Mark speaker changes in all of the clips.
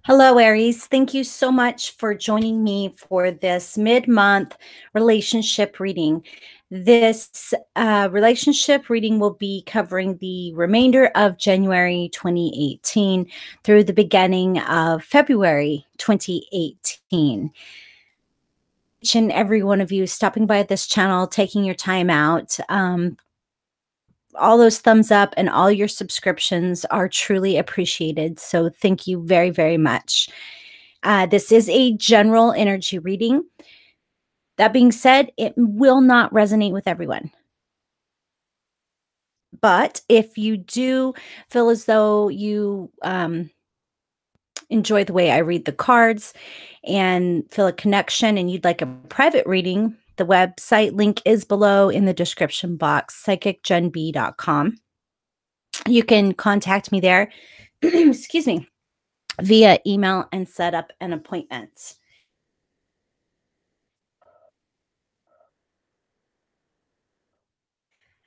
Speaker 1: Hello, Aries. Thank you so much for joining me for this mid-month relationship reading. This relationship reading will be covering the remainder of January 2018 through the beginning of February 2018. Each and every one of you stopping by this channel, taking your time out, all those thumbs up and all your subscriptions are truly appreciated. So thank you very, very much. This is a general energy reading. That being said, it will not resonate with everyone. But if you do feel as though you enjoy the way I read the cards and feel a connection and you'd like a private reading, the website link is below in the description box, PsychicJenB.com. You can contact me there, excuse me, via email and set up an appointment.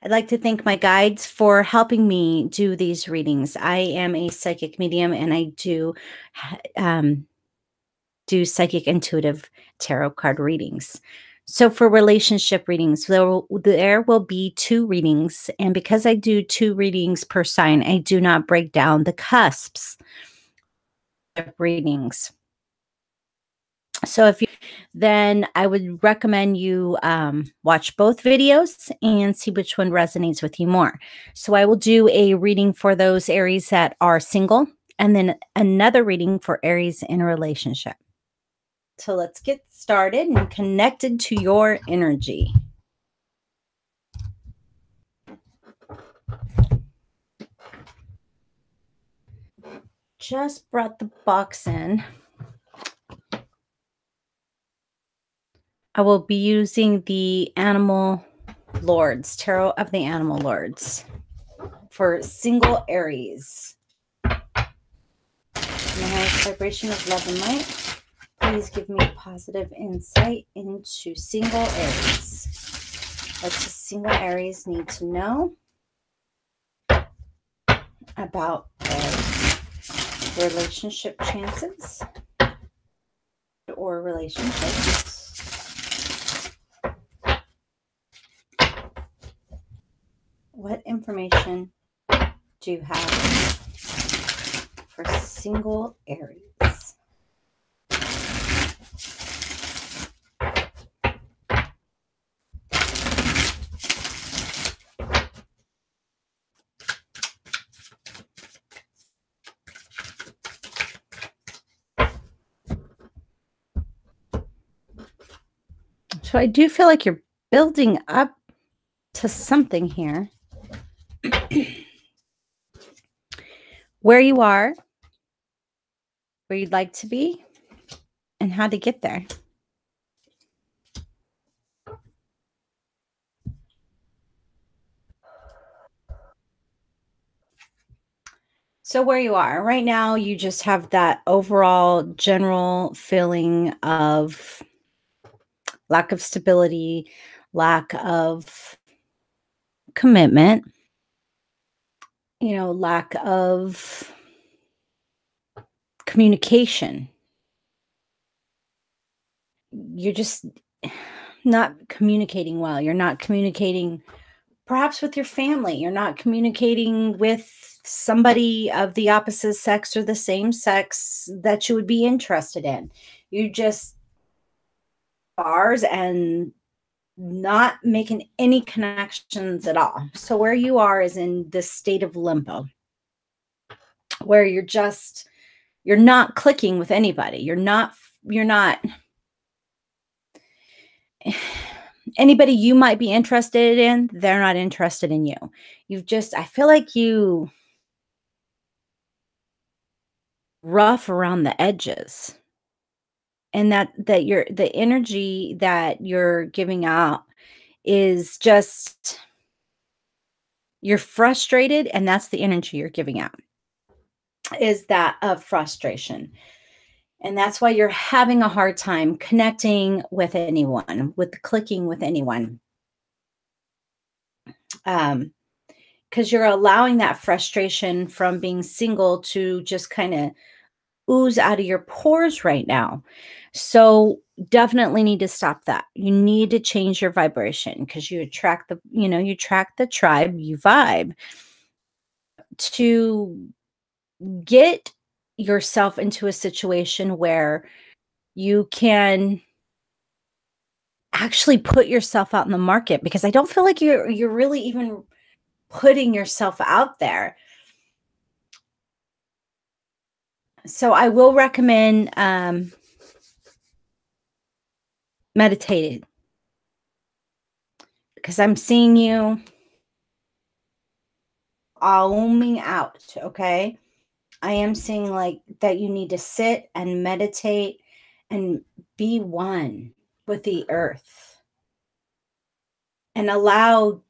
Speaker 1: I'd like to thank my guides for helping me do these readings. I am a psychic medium and I do psychic intuitive tarot card readings. So for relationship readings, there will be 2 readings. And because I do 2 readings per sign, I do not break down the cusps of readings. So then I would recommend you watch both videos and see which one resonates with you more. So I will do a reading for those Aries that are single and then another reading for Aries in a relationship. So let's get started and connected to your energy. Just brought the box in. I will be using the Animal Lords, Tarot of the Animal Lords for single Aries. In the highest vibration of love and light, please give me positive insight into single Aries. What does single Aries need to know about their relationship chances or relationships? What information do you have for single Aries? So I do feel like you're building up to something here. Where you are, where you'd like to be, and how to get there. So where you are right now, you just have that overall general feeling of lack of stability, lack of commitment, lack of communication. You're just not communicating well. You're not communicating perhaps with your family. You're not communicating with somebody of the opposite sex or the same sex that you would be interested in. You just bars and not making any connections at all. So where you are is in this state of limbo where you're not clicking with anybody. You're not anybody you might be interested in, they're not interested in you. I feel like you rough around the edges. And the energy that you're giving out is just, you're frustrated, and that's the energy you're giving out, is that of frustration. And that's why you're having a hard time connecting with anyone, with clicking with anyone. Because you're allowing that frustration from being single to just kind of ooze out of your pores right now. So definitely need to stop that. You need to change your vibration because you attract you attract the tribe, you vibe. To get yourself into a situation where you can actually put yourself out in the market, because I don't feel like you're really even putting yourself out there. So I will recommend meditating, because I'm seeing you oming out, okay? I am seeing like that you need to sit and meditate and be one with the earth and allow,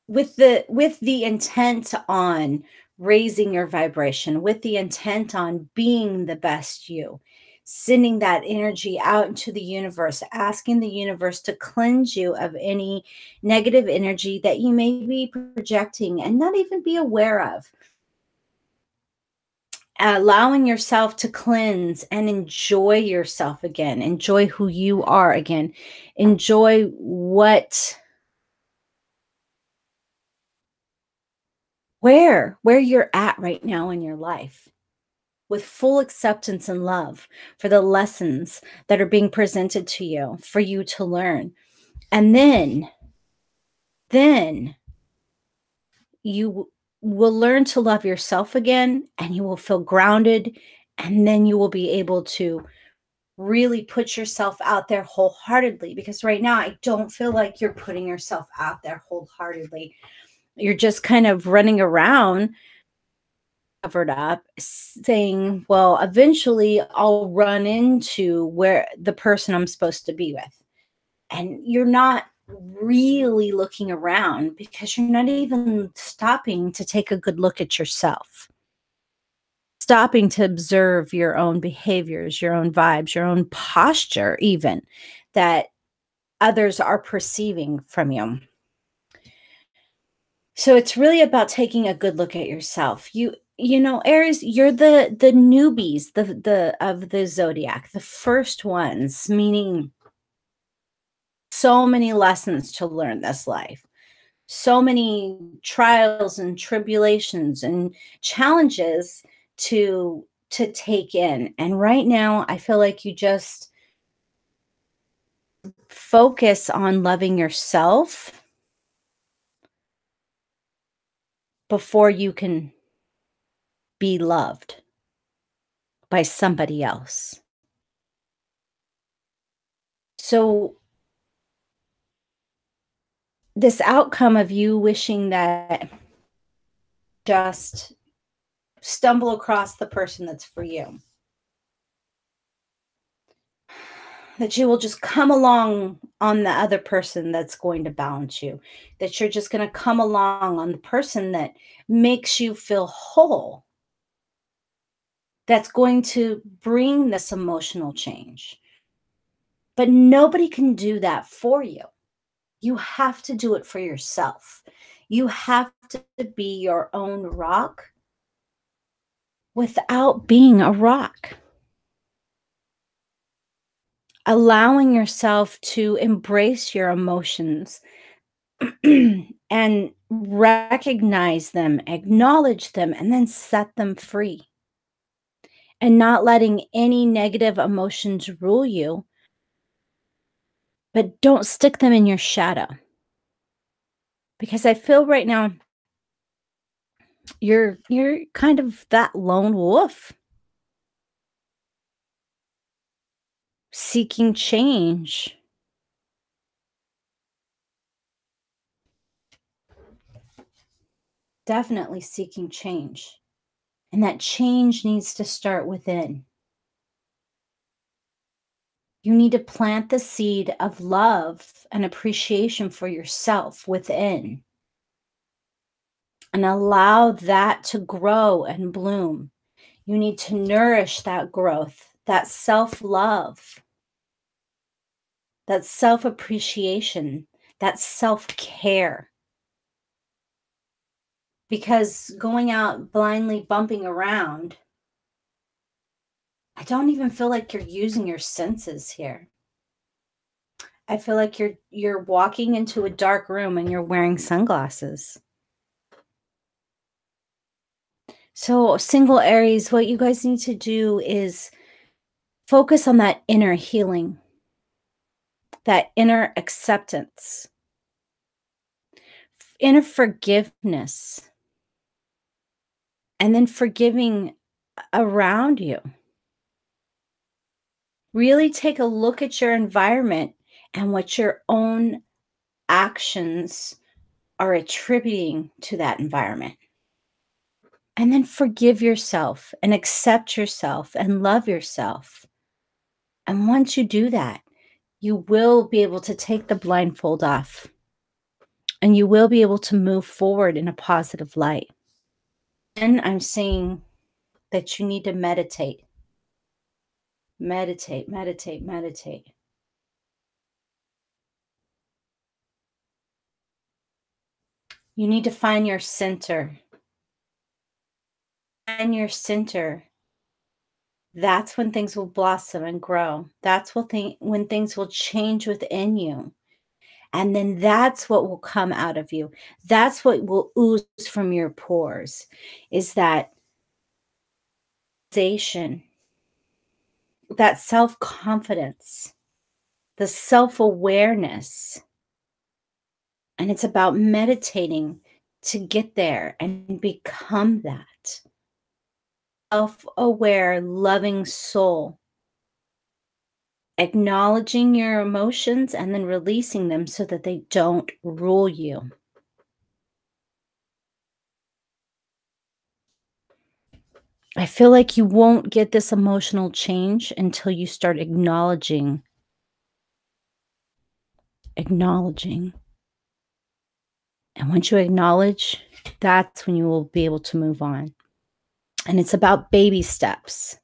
Speaker 1: with the intent on raising your vibration, with the intent on being the best you, sending that energy out into the universe, asking the universe to cleanse you of any negative energy that you may be projecting and not even be aware of. Allowing yourself to cleanse and enjoy yourself again, enjoy who you are again, enjoy where you're at right now in your life, with full acceptance and love for the lessons that are being presented to you for you to learn. And then you will learn to love yourself again, and you will feel grounded, and then you will be able to really put yourself out there wholeheartedly, because right now I don't feel like you're putting yourself out there wholeheartedly. You're just kind of running around covered up saying, well, eventually I'll run into where the person I'm supposed to be with. And you're not really looking around because you're not even stopping to take a good look at yourself, stopping to observe your own behaviors, your own vibes, your own posture, even that others are perceiving from you. So it's really about taking a good look at yourself. Aries, you're the newbies, the of the zodiac, the first ones, meaning so many lessons to learn this life. So many trials and tribulations and challenges to take in. And right now, I feel like you just focus on loving yourself before you can be loved by somebody else. So, this outcome of you wishing that just stumble across the person that's for you, that you will just come along on the other person that's going to balance you, that you're just going to come along on the person that makes you feel whole, that's going to bring this emotional change. But nobody can do that for you. You have to do it for yourself. You have to be your own rock without being a rock. Allowing yourself to embrace your emotions and recognize them, acknowledge them, and then set them free. And not letting any negative emotions rule you, but don't stick them in your shadow. Because I feel right now you're kind of that lone wolf seeking change. Definitely seeking change. And that change needs to start within. You need to plant the seed of love and appreciation for yourself within and allow that to grow and bloom. You need to nourish that growth, that self love, that self appreciation, that self care. Because going out blindly bumping around I don't even feel like you're using your senses here. I feel like you're walking into a dark room and you're wearing sunglasses. So, single Aries, what you guys need to do is focus on that inner healing, that inner acceptance, inner forgiveness, and then forgiving around you. Really take a look at your environment and what your own actions are attributing to that environment. And then forgive yourself and accept yourself and love yourself. And once you do that, you will be able to take the blindfold off and you will be able to move forward in a positive light. And I'm saying that you need to meditate. Meditate, meditate, meditate. You need to find your center. Find your center. That's when things will blossom and grow. That's when things will change within you. And then that's what will come out of you. That's what will ooze from your pores, is that sensation, that self-confidence, the self-awareness. And it's about meditating to get there and become that self-aware, loving soul, acknowledging your emotions and then releasing them so that they don't rule you. I feel like you won't get this emotional change until you start acknowledging. And once you acknowledge, that's when you will be able to move on. And it's about baby steps.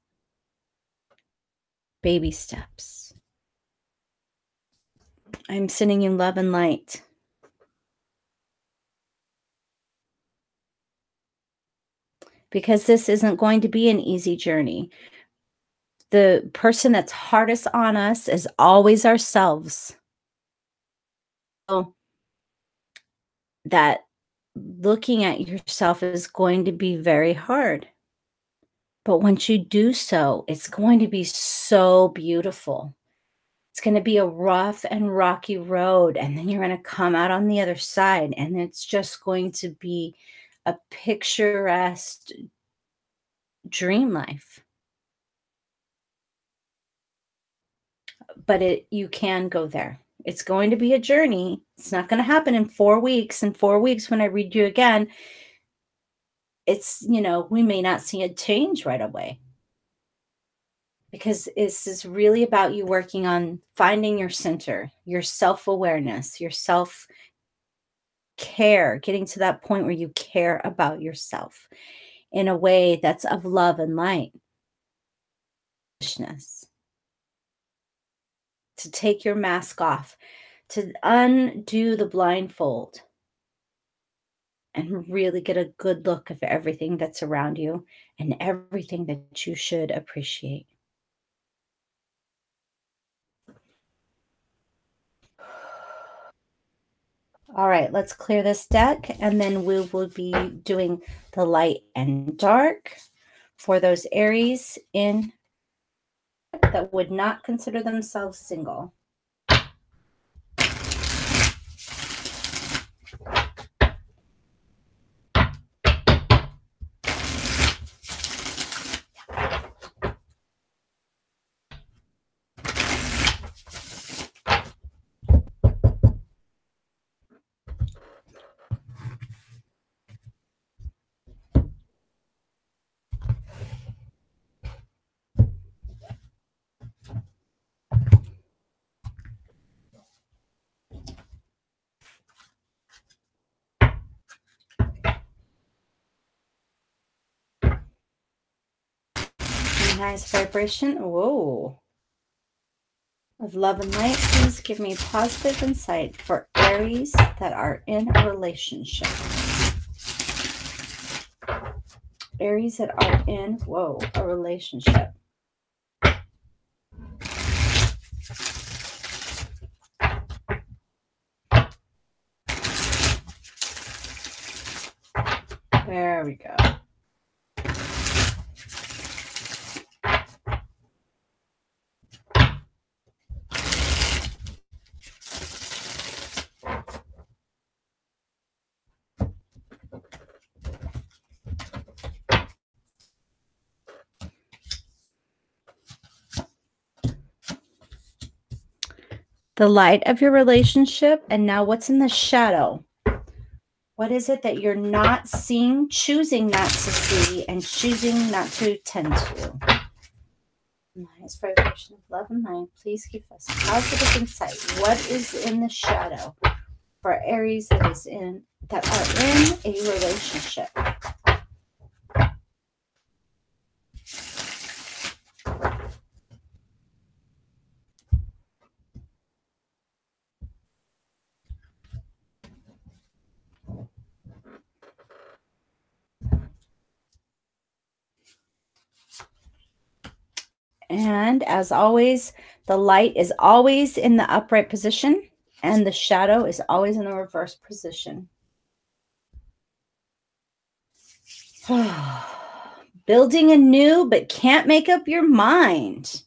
Speaker 1: Baby steps. I'm sending you love and light. Because this isn't going to be an easy journey. The person that's hardest on us is always ourselves. So that looking at yourself is going to be very hard. But once you do so, it's going to be so beautiful. It's going to be a rough and rocky road, and then you're going to come out on the other side, and it's just going to be a picturesque dream life. But you can go there. It's going to be a journey. It's not going to happen in 4 weeks. In 4 weeks, when I read you again, it's, we may not see a change right away. Because this is really about you working on finding your center, your self-awareness, your self-care, getting to that point where you care about yourself in a way that's of love and light. To take your mask off, to undo the blindfold, and really get a good look of everything that's around you and everything that you should appreciate. All right, let's clear this deck, and then we will be doing the light and dark for those Aries that would not consider themselves single. Nice vibration. Whoa. Of love and light, please give me positive insight for Aries that are in a relationship. Aries that are in, a relationship. There we go. The light of your relationship, and now what's in the shadow? What is it that you're not seeing, choosing not to see, and choosing not to tend to? Highest vibration of love and light, please give us positive insight. What is in the shadow for Aries that are in a relationship? And as always, the light is always in the upright position and the shadow is always in the reverse position. Building anew, but can't make up your mind.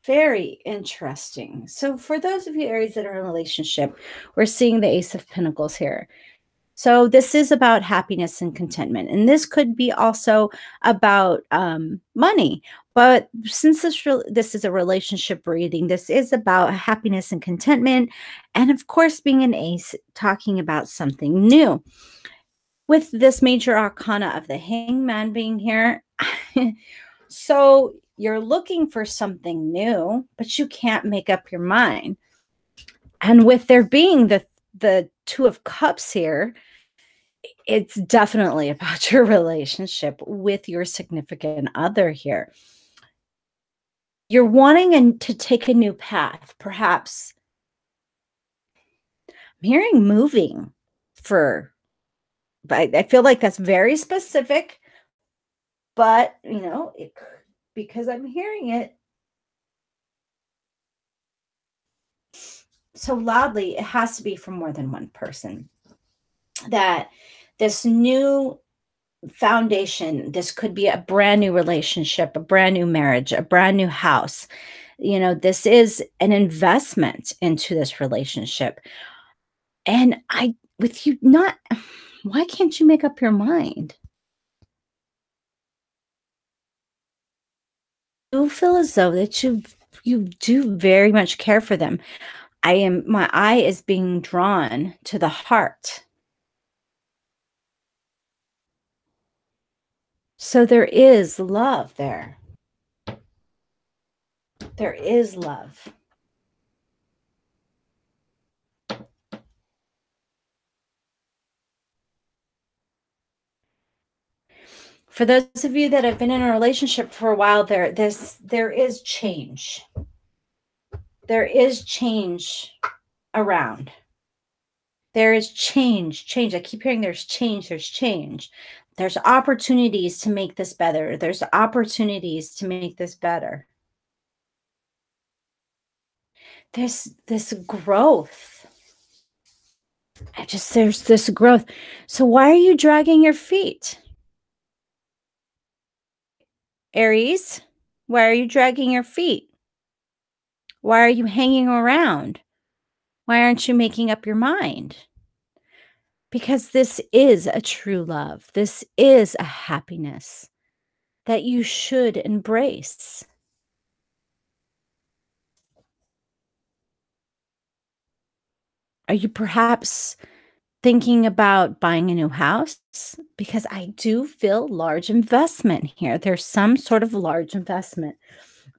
Speaker 1: Very interesting. So for those of you Aries that are in a relationship, we're seeing the Ace of Pentacles here. So this is about happiness and contentment. And this could be also about money. But since this is a relationship reading, this is about happiness and contentment. And of course, being an ace, talking about something new. With this major arcana of the Hangman being here, so you're looking for something new, but you can't make up your mind. And with there being the Two of Cups here, it's definitely about your relationship with your significant other here. You're wanting to take a new path, perhaps. I'm hearing moving but I feel like that's very specific, but because I'm hearing it so loudly, it has to be from more than one person. That this new foundation, this could be a brand new relationship, a brand new marriage, a brand new house. This is an investment into this relationship. And why can't you make up your mind? You feel as though that you do very much care for them. My eye is being drawn to the heart. So there is love there. There is love. For those of you that have been in a relationship for a while, there is change. There is change around. There is change. I keep hearing there's change. There's opportunities to make this better. There's opportunities to make this better. There's this growth. There's this growth. So why are you dragging your feet? Aries, why are you dragging your feet? Why are you hanging around? Why aren't you making up your mind? Because this is a true love. This is a happiness that you should embrace. Are you perhaps thinking about buying a new house? Because I do feel large investment here. There's some sort of large investment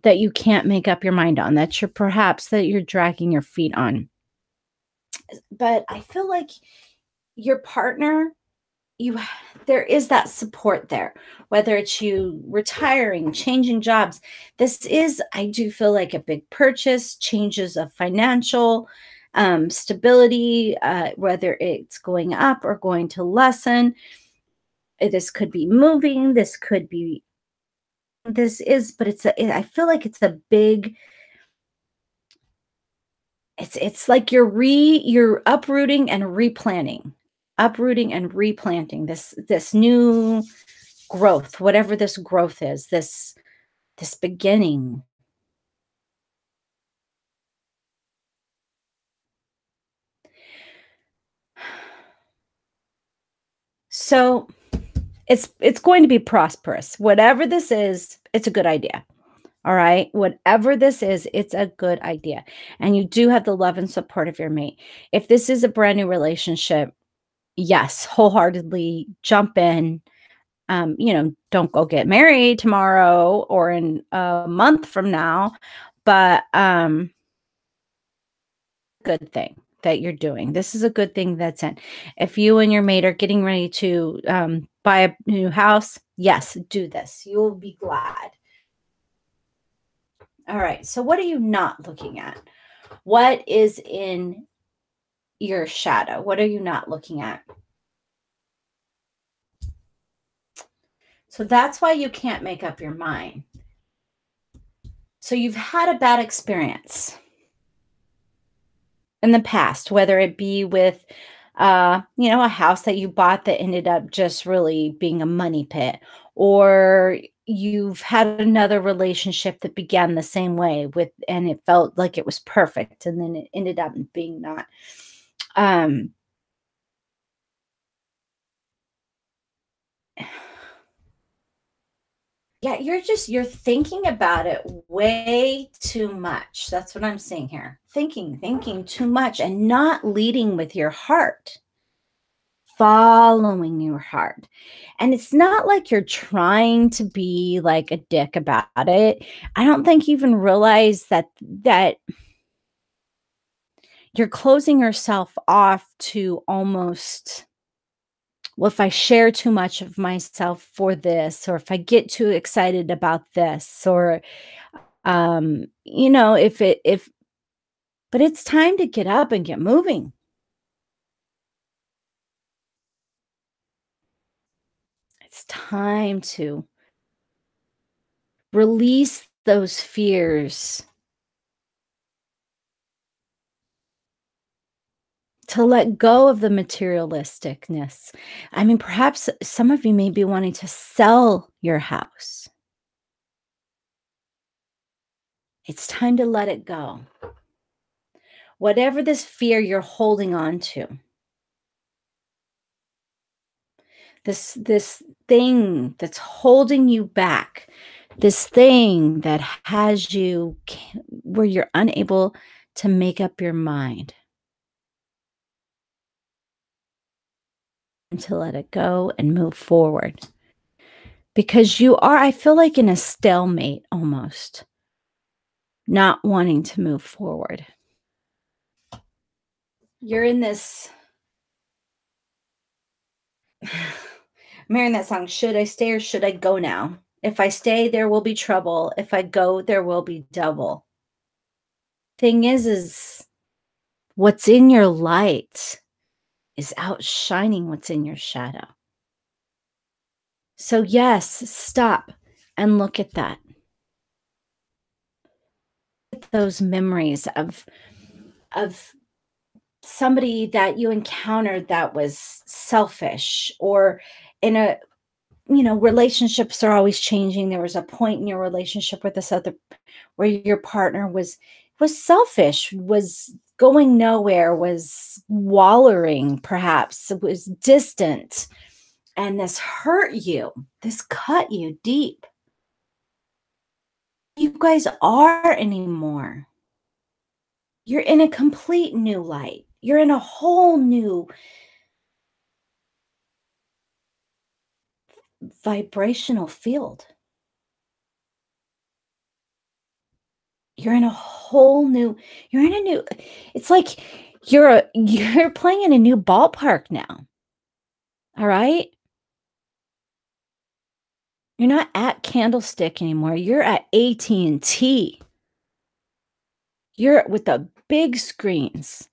Speaker 1: that you can't make up your mind on, that you're dragging your feet on. But I feel like your partner, there is that support there, whether it's you retiring, changing jobs. This is, I do feel like, a big purchase, changes of financial stability, whether it's going up or going to lessen. This could be moving. This could be, but I feel like it's a big, it's like you're uprooting and replanting. uprooting and replanting this new growth, whatever this growth is, this beginning. So it's going to be prosperous. Whatever this is, it's a good idea. All right. Whatever this is, it's a good idea. And you do have the love and support of your mate. If this is a brand new relationship, yes, wholeheartedly jump in. Don't go get married tomorrow or in a month from now, but good thing that you're doing. This is a good thing that's in. If you and your mate are getting ready to buy a new house, yes, do this. You will be glad. All right. So, what are you not looking at? What is in your shadow? What are you not looking at? So, that's why you can't make up your mind. So, you've had a bad experience in the past, whether it be with a house that you bought that ended up just really being a money pit, or you've had another relationship that began the same way with and it felt like it was perfect and then it ended up being not. Um yeah, you're thinking about it way too much. That's what I'm seeing here. Thinking too much and not leading with your heart. Following your heart. And it's not like you're trying to be like a dick about it. I don't think you even realize that you're closing yourself off to almost, well, if I share too much of myself for this, or if I get too excited about this, or if but it's time to get up and get moving. It's time to release those fears, to let go of the materialisticness. I mean, perhaps some of you may be wanting to sell your house. It's time to let it go. Whatever this fear you're holding on to, this thing that's holding you back, this thing that has you where you're unable to make up your mind, and to let it go and move forward. Because you are, I feel like, in a stalemate almost, not wanting to move forward. You're in this I'm hearing that song, "Should I stay or should I go now? If I stay, there will be trouble. If I go, there will be double." Thing is what's in your light is outshining what's in your shadow. So, yes, stop and look at that. Those memories of somebody that you encountered that was selfish, or in a relationships are always changing. There was a point in your relationship with this other where your partner was selfish, was going nowhere, was wallowing, perhaps was distant, and this hurt you. This cut you deep. You guys are anymore. You're in a complete new light. You're in a whole new vibrational field. You're in a whole new you're in a new it's like you're playing in a new ballpark now. All right? You're not at Candlestick anymore. You're at AT&T. You're with the big screens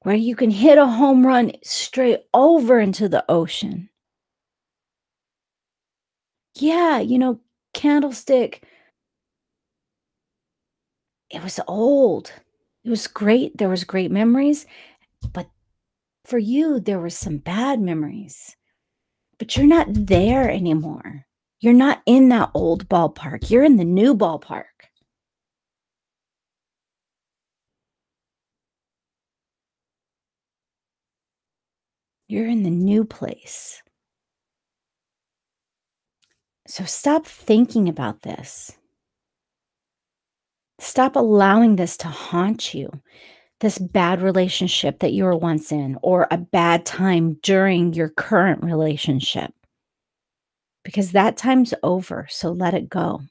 Speaker 1: where you can hit a home run straight over into the ocean. Yeah, Candlestick, it was old. It was great. There was great memories, but For you, there were some bad memories, but you're not there anymore. You're not in that old ballpark. You're in the new ballpark. You're in the new place. So stop thinking about this. Stop allowing this to haunt you, this bad relationship that you were once in, or a bad time during your current relationship, because that time's over. So let it go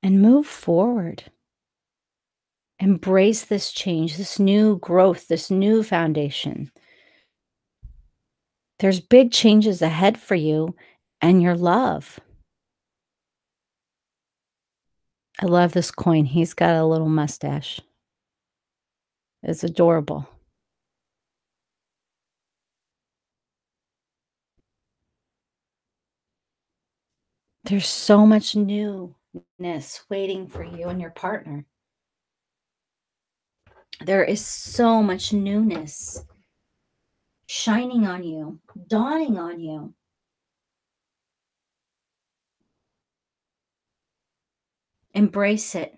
Speaker 1: and move forward. Embrace this change, this new growth, this new foundation. There's big changes ahead for you and your love. I love this coin. He's got a little mustache. It's adorable. There's so much newness waiting for you and your partner. There is so much newness shining on you, dawning on you. Embrace it.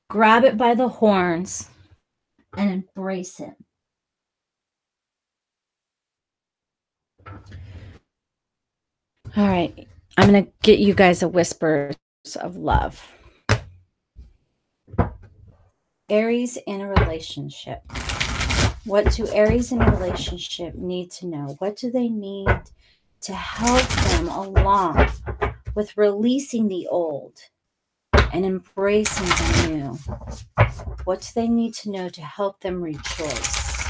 Speaker 1: Grab it by the horns and embrace it. All right. I'm going to get you guys a whispers of love. Aries in a relationship. What do Aries in a relationship need to know? What do they need to help them along with releasing the old and embracing the new? What do they need to know to help them rejoice?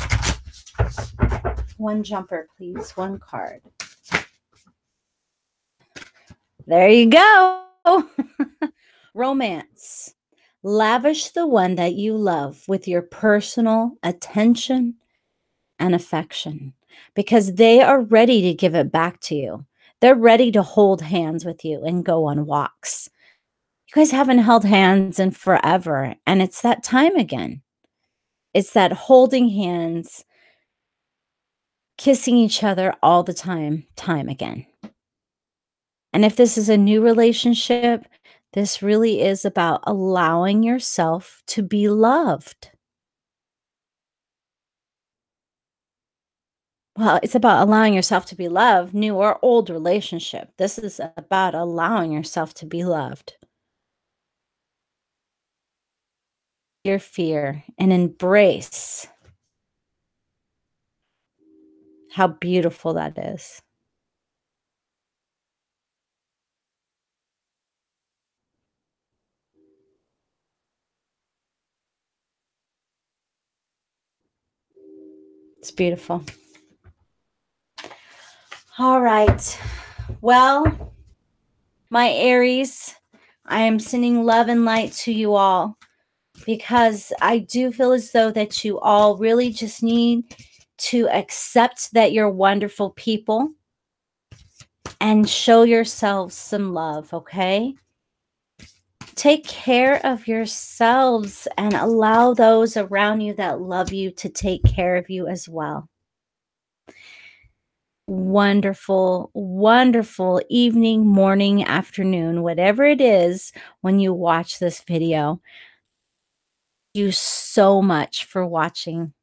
Speaker 1: One jumper, please. One card. There you go. Romance. Lavish the one that you love with your personal attention and affection, because they are ready to give it back to you. They're ready to hold hands with you and go on walks. You guys haven't held hands in forever, and it's that time again. It's that holding hands, kissing each other all the time again. And if this is a new relationship, this really is about allowing yourself to be loved. Well, it's about allowing yourself to be loved, new or old relationship. This is about allowing yourself to be loved. Your fear and embrace how beautiful that is. It's beautiful. All right. Well, my Aries, I am sending love and light to you all, because I do feel as though that you all really just need to accept that you're wonderful people and show yourselves some love, okay? Take care of yourselves and allow those around you that love you to take care of you as well. Wonderful, wonderful evening, morning, afternoon, whatever it is when you watch this video. Thank you so much for watching.